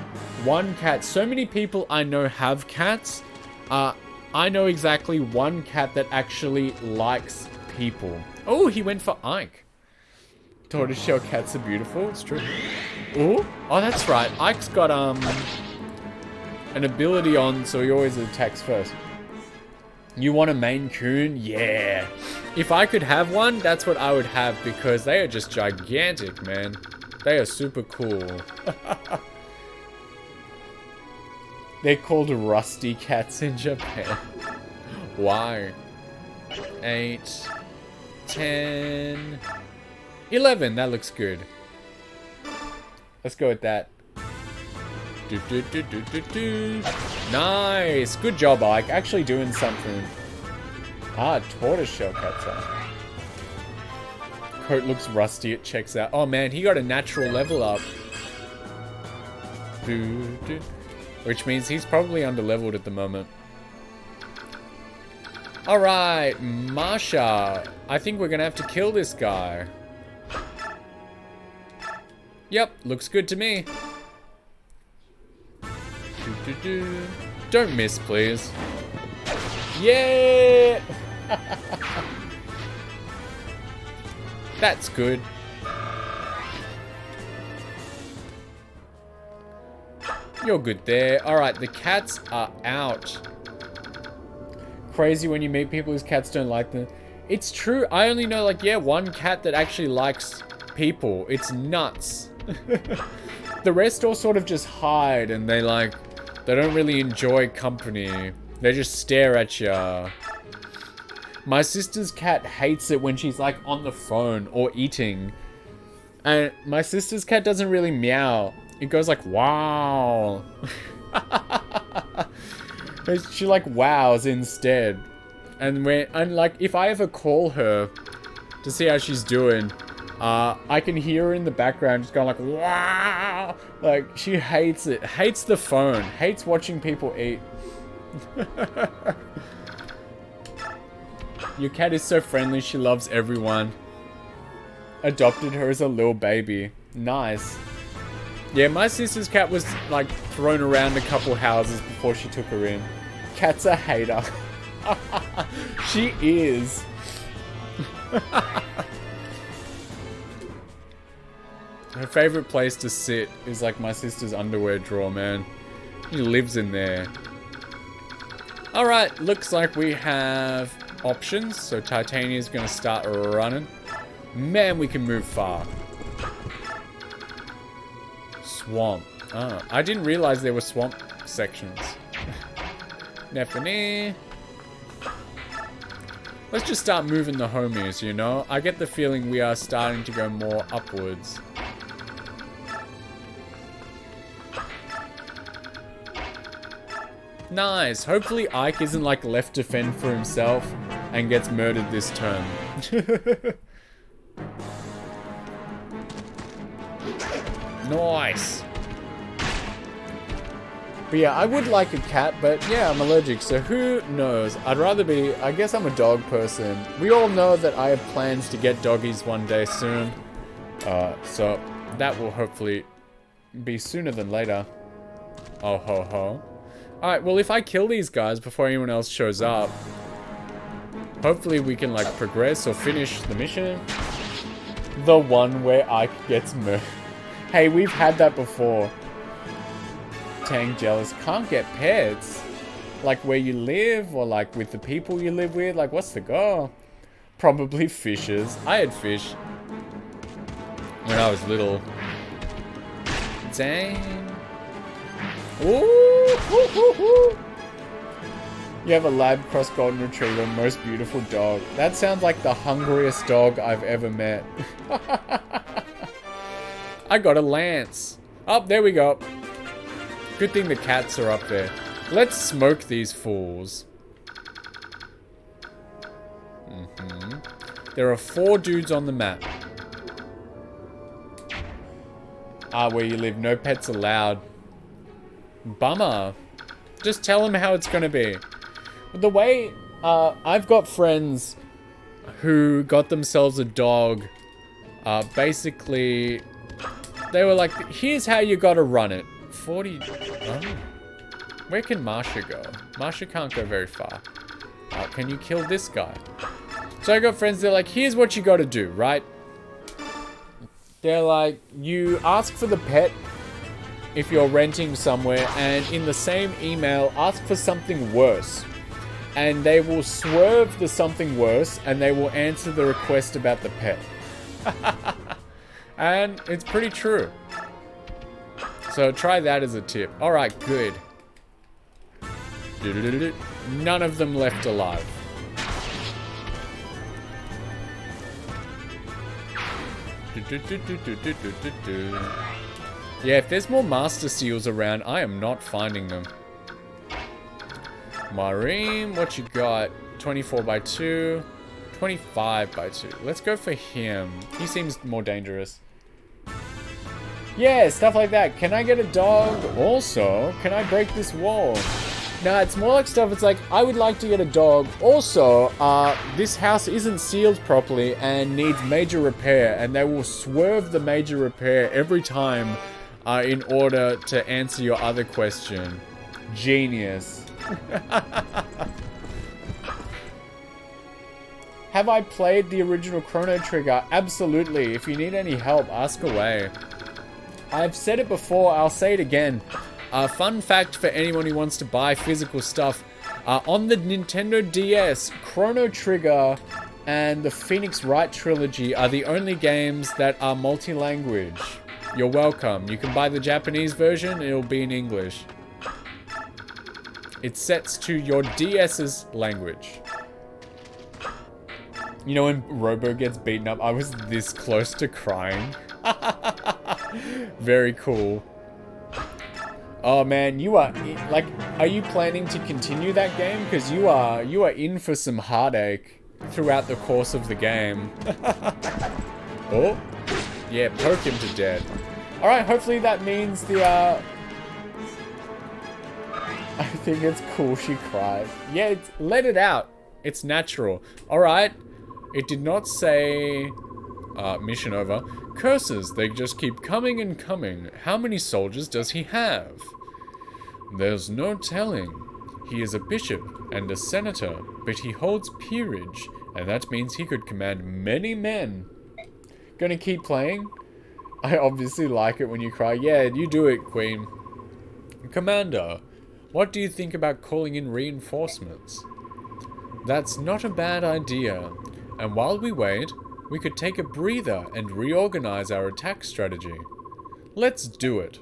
One cat. So many people I know have cats. I know exactly one cat that actually likes people. Oh, he went for Ike. Tortoiseshell cats are beautiful. It's true. Ooh. Oh, that's right. Ike's got, an ability on, so he always attacks first. You want a Maine Coon? Yeah. If I could have one, that's what I would have because they are just gigantic, man. They are super cool. They're called rusty cats in Japan. Why? 8, 10, 11. That looks good. Let's go with that. Nice. Good job, Ike. Actually doing something. Ah, tortoiseshell cats are. Coat looks rusty. It checks out. Oh, man. He got a natural level up. Which means he's probably underleveled at the moment. Alright. Marsha. I think we're going to have to kill this guy. Yep. Looks good to me. Don't miss, please. Yeah! That's good. You're good there. Alright, the cats are out. Crazy when you meet people whose cats don't like them. It's true. I only know, like, yeah, one cat that actually likes people. It's nuts. The rest all sort of just hide and they, like... They don't really enjoy company. They just stare at you. My sister's cat hates it when she's like on the phone or eating. And my sister's cat doesn't really meow. It goes like, wow. She like wows instead. And like if I ever call her to see how she's doing, I can hear her in the background just going like, wow. Like, she hates it. Hates the phone. Hates watching people eat. Your cat is so friendly. She loves everyone. Adopted her as a little baby. Nice. Yeah, my sister's cat was, like, thrown around a couple houses before she took her in. Cat's a hater. She is. Her favorite place to sit is like my sister's underwear drawer, man. He lives in there. Alright, looks like we have options. So Titania's gonna start running. Man, we can move far. Swamp. Oh, I didn't realize there were swamp sections. Nephany. Let's just start moving the homies, you know? I get the feeling we are starting to go more upwards. Nice. Hopefully Ike isn't like left to fend for himself and gets murdered this turn. Nice. But yeah, I would like a cat, but yeah, I'm allergic, so who knows? I'd rather be... I guess I'm a dog person. We all know that I have plans to get doggies one day soon. So that will hopefully be sooner than later. Oh ho ho. Alright, well if I kill these guys before anyone else shows up, hopefully we can like progress or finish the mission. The one where Ike gets murdered. Hey, we've had that before. Tang jealous. Can't get pets. Like where you live or like with the people you live with. Like what's the goal? Probably fishes. I had fish when I was little. Dang. Ooh, hoo, hoo, hoo. You have a lab cross golden retriever, most beautiful dog. That sounds like the hungriest dog I've ever met. I got a lance. Oh, there we go. Good thing the cats are up there. Let's smoke these fools. There are 4 dudes on the map. Ah, where you live. No pets allowed. Bummer. Just tell them how it's gonna be. The way... I've got friends who got themselves a dog. Basically... They were like, here's how you gotta run it. 40... Oh. Where can Marsha go? Marsha can't go very far. Can you kill this guy? So I got friends, they're like, here's what you gotta do, right? They're like, you ask for the pet if you're renting somewhere, and in the same email, ask for something worse. And they will swerve the something worse, and they will answer the request about the pet. And it's pretty true. So try that as a tip. Alright, good. None of them left alive. Yeah, if there's more Master Seals around, I am not finding them. Maureen, what you got? 24 by 2. 25 by 2. Let's go for him. He seems more dangerous. Yeah, stuff like that. Can I get a dog? Also, can I break this wall? Nah, it's more like stuff, it's like, I would like to get a dog. Also, this house isn't sealed properly and needs major repair. And they will swerve the major repair every time in order to answer your other question. Genius. Have I played the original Chrono Trigger? Absolutely. If you need any help, ask away. I've said it before, I'll say it again. Fun fact for anyone who wants to buy physical stuff. On the Nintendo DS, Chrono Trigger and the Phoenix Wright trilogy are the only games that are multi-language. You're welcome. You can buy the Japanese version, it'll be in English. It sets to your DS's language. You know when Robo gets beaten up, I was this close to crying. Very cool. Oh man, you are, like, are you planning to continue that game? Because you are in for some heartache throughout the course of the game. Oh, yeah, poke him to death. Alright, hopefully that means the, I think it's cool she cried. Yeah, let it out. It's natural. Alright, it did not say, mission over. Curses, they just keep coming and coming. How many soldiers does he have? There's no telling. He is a bishop and a senator, but he holds peerage, and that means he could command many men. Gonna keep playing? I obviously like it when you cry. Yeah, you do it, Queen. Commander, What do you think about calling in reinforcements? That's not a bad idea. And while we wait, we could take a breather and reorganize our attack strategy. Let's do it.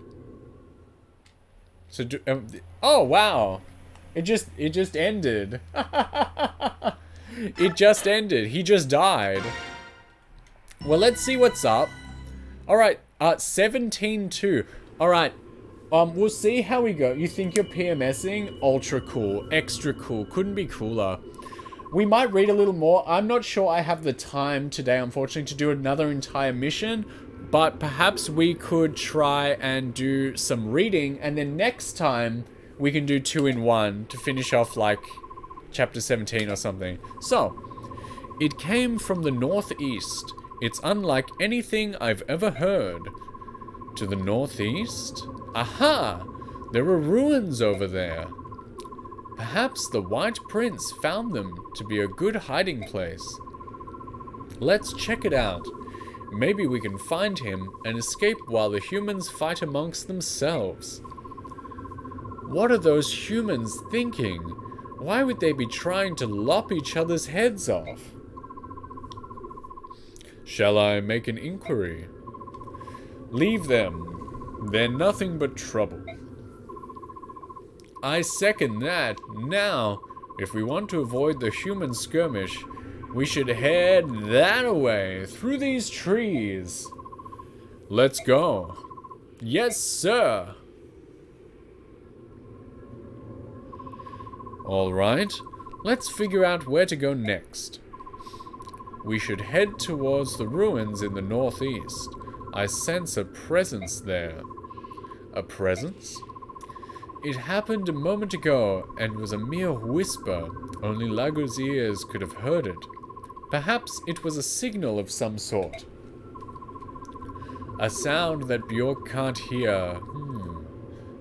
So oh wow. It just ended. It just ended. He just died. Well, let's see what's up. Alright, 17-2. Alright, we'll see how we go. You think you're PMSing? Ultra cool. Extra cool. Couldn't be cooler. We might read a little more. I'm not sure I have the time today, unfortunately, to do another entire mission. But perhaps we could try and do some reading. And then next time, we can do 2 in 1 to finish off, like, chapter 17 or something. So, it came from the northeast. It's unlike anything I've ever heard. To the northeast? Aha! There are ruins over there. Perhaps the White Prince found them to be a good hiding place. Let's check it out. Maybe we can find him and escape while the humans fight amongst themselves. What are those humans thinking? Why would they be trying to lop each other's heads off? Shall I make an inquiry? Leave them. They're nothing but trouble. I second that. Now, if we want to avoid the human skirmish, we should head that way, through these trees. Let's go. Yes, sir. Alright, let's figure out where to go next. We should head towards the ruins in the northeast. I sense a presence there. A presence? It happened a moment ago and was a mere whisper. Only Lago's ears could have heard it. Perhaps it was a signal of some sort. A sound that Bjork can't hear.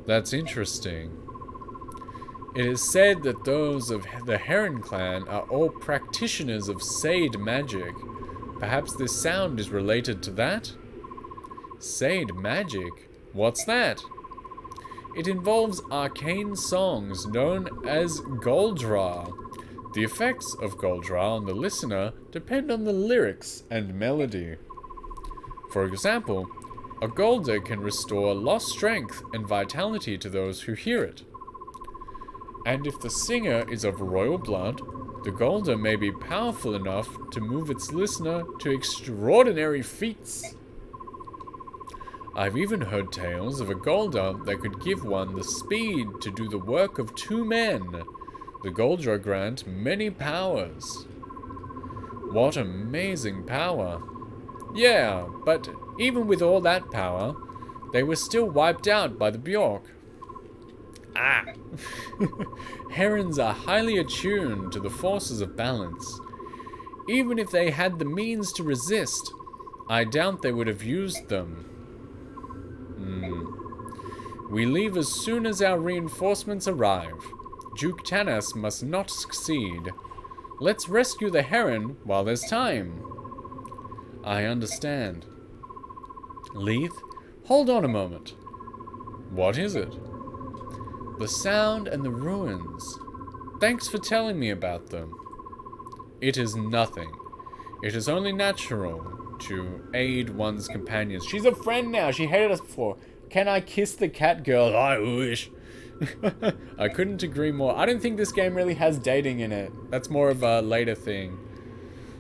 That's interesting. It is said that those of the Heron clan are all practitioners of Sade magic. Perhaps this sound is related to that? Sade magic? What's that? It involves arcane songs known as Goldra. The effects of Goldra on the listener depend on the lyrics and melody. For example, a Golda can restore lost strength and vitality to those who hear it. And if the singer is of royal blood, the Golda may be powerful enough to move its listener to extraordinary feats. I've even heard tales of a Golda that could give one the speed to do the work of 2 men. The Goldra grant many powers. What amazing power. Yeah, but even with all that power, they were still wiped out by the Bjork. Ah! Herons are highly attuned to the forces of balance. Even if they had the means to resist, I doubt they would have used them. We leave as soon as our reinforcements arrive. Duke Tanas must not succeed. Let's rescue the Heron while there's time. I understand. Leith, hold on a moment. What is it? The sound and the ruins. Thanks for telling me about them. It is nothing. It is only natural to aid one's companions. She's a friend now. She hated us before. Can I kiss the cat girl? I wish. I couldn't agree more. I don't think this game really has dating in it. That's more of a later thing.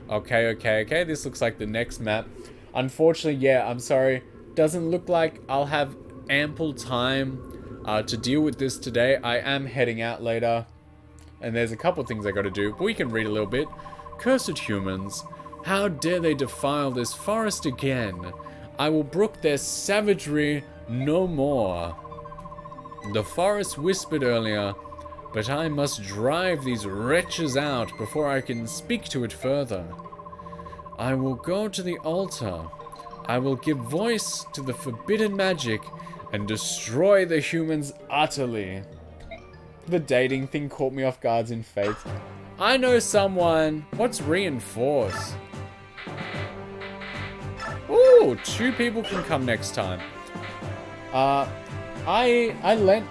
Okay. This looks like the next map. Unfortunately, yeah, I'm sorry. Doesn't look like I'll have ample time to deal with this today. I am heading out later. And there's a couple things I gotta do. But we can read a little bit. Cursed humans. How dare they defile this forest again? I will brook their savagery no more. The forest whispered earlier, but I must drive these wretches out before I can speak to it further. I will go to the altar. I will give voice to the forbidden magic and destroy the humans utterly. The dating thing caught me off guard in Fate. I know someone. What's reinforce? Ooh, 2 people can come next time. I lent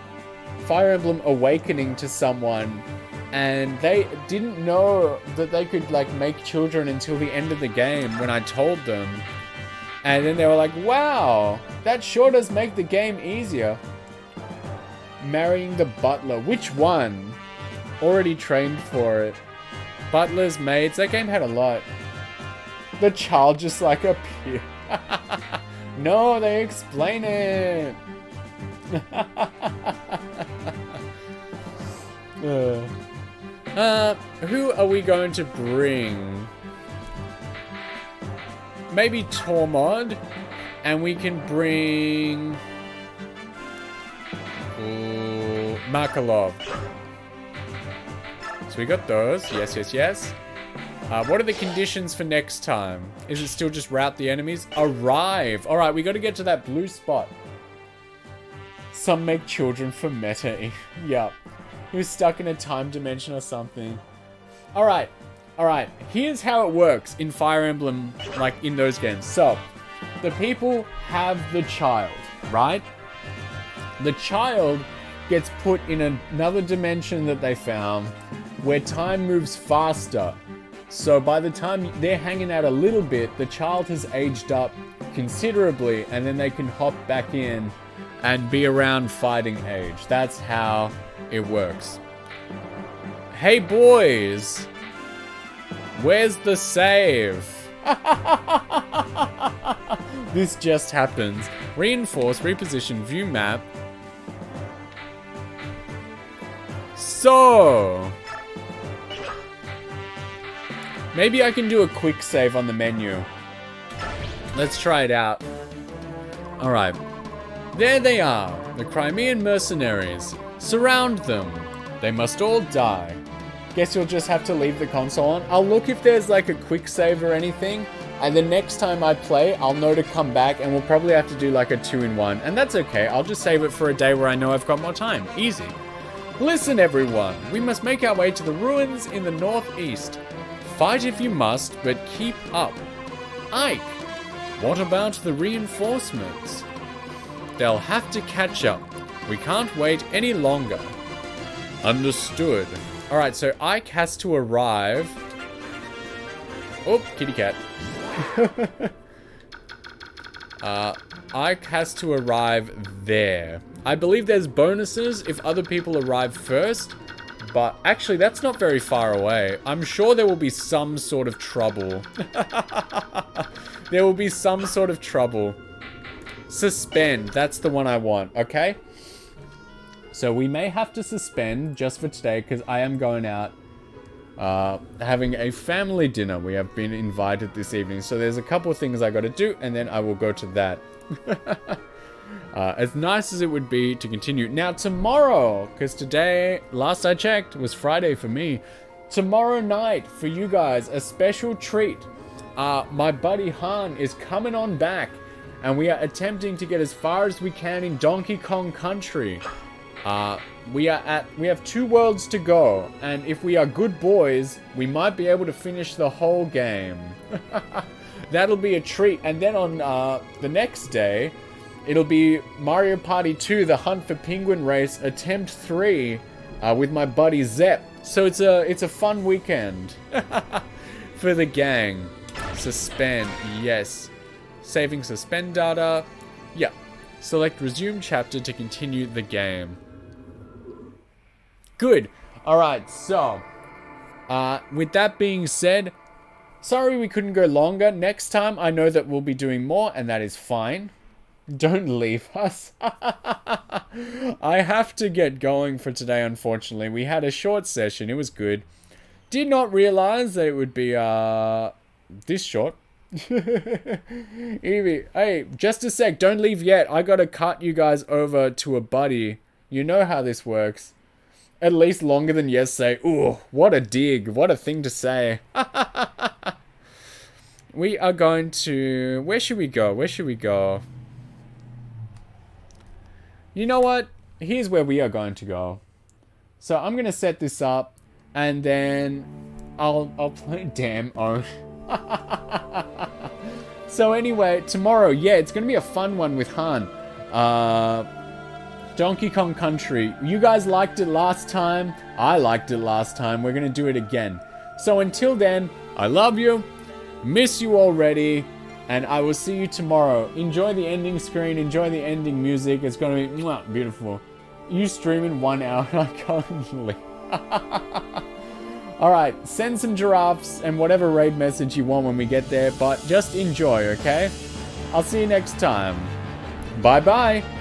Fire Emblem Awakening to someone, and they didn't know that they could, like, make children until the end of the game when I told them. And then they were like, wow, that sure does make the game easier. Marrying the butler. Which one? Already trained for it. Butlers, maids. That game had a lot. The child just, like, appeared. No, they explain it. Who are we going to bring? Maybe Tormod, and we can bring Makalov. So we got those. Yes, yes, yes. What are the conditions for next time? Is it still just rout the enemies? Arrive. All right, we got to get to that blue spot. Some make children for meta. Yup. He was stuck in a time dimension or something. All right. All right. Here's how it works in Fire Emblem, like in those games. So, the people have the child, right? The child gets put in another dimension that they found where time moves faster. So by the time they're hanging out a little bit, the child has aged up considerably, and then they can hop back in and be around fighting age. That's how it works. Hey boys! Where's the save? This just happens. Reinforce, reposition, view map. So... maybe I can do a quick save on the menu. Let's try it out. Alright. There they are, the Crimean mercenaries. Surround them. They must all die. Guess you'll just have to leave the console on. I'll look if there's like a quick save or anything, and the next time I play, I'll know to come back, and we'll probably have to do like a 2-in-1. And that's okay, I'll just save it for a day where I know I've got more time. Easy. Listen everyone, we must make our way to the ruins in the northeast. Fight if you must, but keep up. Ike, what about the reinforcements? They'll have to catch up. We can't wait any longer. Understood. Alright, so Ike has to arrive. Oh, kitty cat. Ike has to arrive there. I believe there's bonuses if other people arrive first. But actually, that's not very far away. I'm sure there will be some sort of trouble. There will be some sort of trouble. Suspend. That's the one I want, okay? So we may have to suspend just for today because I am going out having a family dinner. We have been invited this evening. So there's a couple of things I got to do and then I will go to that. As nice as it would be to continue. Now tomorrow, because today, last I checked, was Friday for me. Tomorrow night, for you guys, a special treat. My buddy Han is coming on back, and we are attempting to get as far as we can in Donkey Kong Country. We have 2 worlds to go, and if we are good boys, we might be able to finish the whole game. That'll be a treat. And then on the next day, it'll be Mario Party 2, The Hunt for Penguin Race, Attempt 3, with my buddy Zepp. So it's a fun weekend for the gang. Suspend, yes. Saving suspend data, yeah. Select resume chapter to continue the game. Good. Alright, so, with that being said, sorry we couldn't go longer. Next time I know that we'll be doing more, and that is fine. Don't leave us. I have to get going for today, unfortunately. We had a short session. It was good. Did not realize that it would be this short. Evie, hey, just a sec. Don't leave yet. I gotta cut you guys over to a buddy. You know how this works. At least longer than yesterday. Ooh, what a dig. What a thing to say. We are going to... where should we go? Where should we go? You know what? Here's where we are going to go. So I'm going to set this up. And then I'll play Damn Own. So anyway, tomorrow, yeah, it's going to be a fun one with Han. Donkey Kong Country. You guys liked it last time. I liked it last time. We're going to do it again. So until then, I love you. Miss you already. And I will see you tomorrow. Enjoy the ending screen. Enjoy the ending music. It's going to be mwah, beautiful. You stream in 1 hour. I can't believe. Alright, send some giraffes and whatever raid message you want when we get there. But just enjoy, okay? I'll see you next time. Bye-bye.